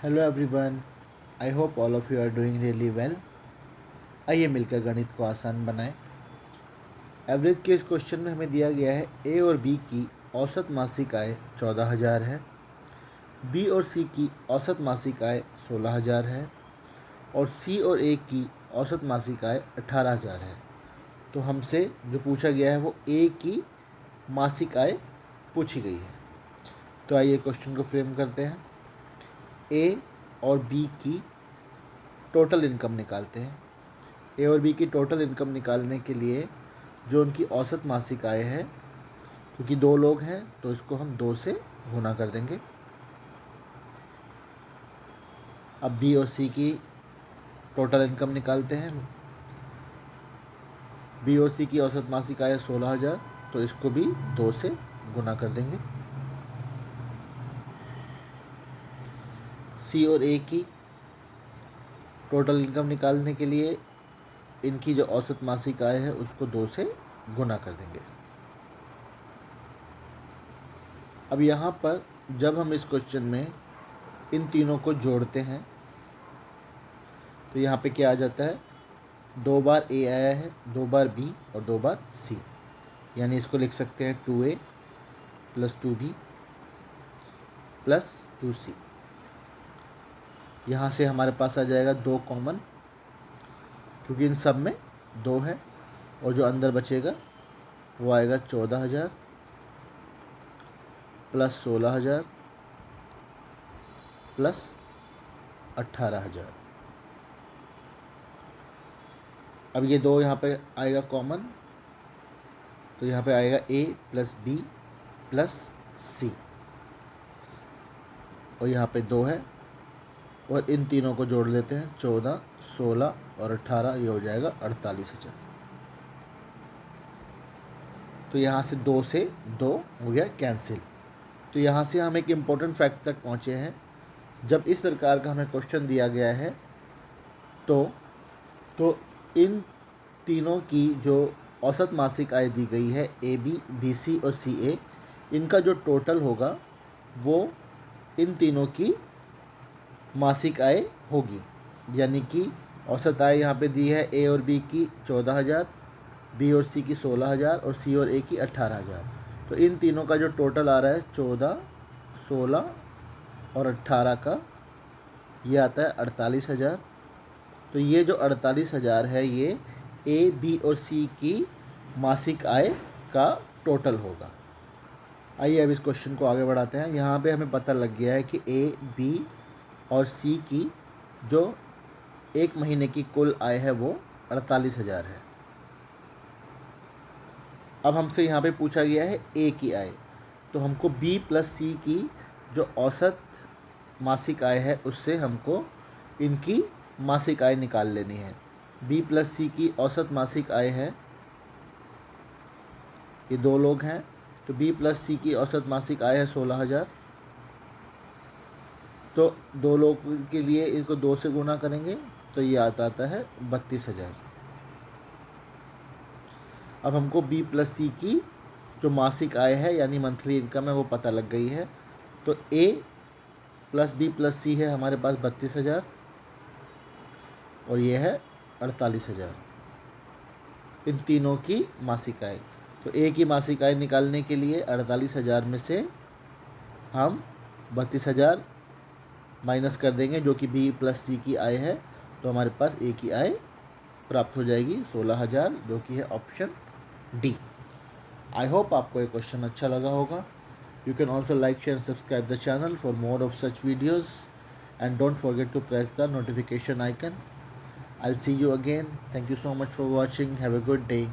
Hello everyone, I hope all of you are doing really well. आइए मिलकर गणित को आसान बनाएं। एवरेज के इस क्वेश्चन में हमें दिया गया है ए और बी की औसत मासिक आय 14,000 है, बी और सी की औसत मासिक आय 16,000 है और सी और ए की औसत मासिक आय 18,000 है। तो हमसे जो पूछा गया है वो ए की मासिक आय पूछी गई है। तो आइए क्वेश्चन को फ्रेम करते हैं। ए और बी की टोटल इनकम निकालते हैं। ए और बी की टोटल इनकम निकालने के लिए जो उनकी औसत मासिक आय है, क्योंकि दो लोग हैं तो इसको हम 2 से गुना कर देंगे। अब बी और सी की टोटल इनकम निकालते हैं। बी और सी की औसत मासिक आय 16,000, तो इसको भी 2 से गुना कर देंगे। सी और ए की टोटल इनकम निकालने के लिए इनकी जो औसत मासिक आय है उसको 2 से गुना कर देंगे। अब यहाँ पर जब हम इस क्वेश्चन में इन तीनों को जोड़ते हैं तो यहाँ पे क्या आ जाता है, 2 बार ए आया है, 2 बार बी और 2 बार सी, यानी इसको लिख सकते हैं 2a + 2b + 2c। यहाँ से हमारे पास आ जाएगा 2 कॉमन, क्योंकि इन सब में 2 है, और जो अंदर बचेगा वो आएगा 14,000 + 16,000 + 18,000। अब ये 2 यहाँ पे आएगा कॉमन, तो यहाँ पे आएगा a + b + c, और यहाँ पे 2 है, और इन तीनों को जोड़ लेते हैं। 14, 16 और 18, ये हो जाएगा 48,000। तो यहाँ से 2 से 2 हो गया कैंसिल। तो यहाँ से हम एक इम्पोर्टेंट फैक्ट तक पहुँचे हैं। जब इस प्रकार का हमें क्वेश्चन दिया गया है तो इन तीनों की जो औसत मासिक आय दी गई है, ए बी, बी सी और सी ए, इनका जो टोटल होगा वो इन तीनों की मासिक आय होगी। यानी कि औसत आय यहाँ पे दी है ए और बी की 14,000, बी और सी की 16,000 और सी और ए की 18,000। तो इन तीनों का जो टोटल आ रहा है 14, 16 और 18 का, ये आता है 48,000। तो ये जो 48,000 है ये ए बी और सी की मासिक आय का टोटल होगा। आइए अब इस क्वेश्चन को आगे बढ़ाते हैं। यहाँ पे हमें पता लग गया है कि ए बी और सी की जो एक महीने की कुल आय है वो 48,000 है। अब हमसे यहाँ पे पूछा गया है ए की आय, तो हमको बी + सी की जो औसत मासिक आय है उससे हमको इनकी मासिक आय निकाल लेनी है। बी + सी की औसत मासिक आय है, ये 2 लोग हैं, तो बी + सी की औसत मासिक आय है 16,000। तो 2 लोग के लिए इनको 2 से गुना करेंगे तो ये आता है 32,000। अब हमको बी + सी की जो मासिक आय है यानी मंथली इनकम है वो पता लग गई है। तो ए + बी + सी है हमारे पास 32,000 और ये है 48,000, इन तीनों की मासिक आय। तो ए की मासिक आय निकालने के लिए 48,000 में से हम 32,000 माइनस कर देंगे, जो कि बी + सी की आय है, तो हमारे पास ए की आय प्राप्त हो जाएगी 16,000, जो कि है ऑप्शन डी। आई होप आपको ये क्वेश्चन अच्छा लगा होगा। You can also like, share and subscribe the channel for more of such videos and don't forget to press the notification icon. I'll see you again. Thank you so much for watching. Have a good day.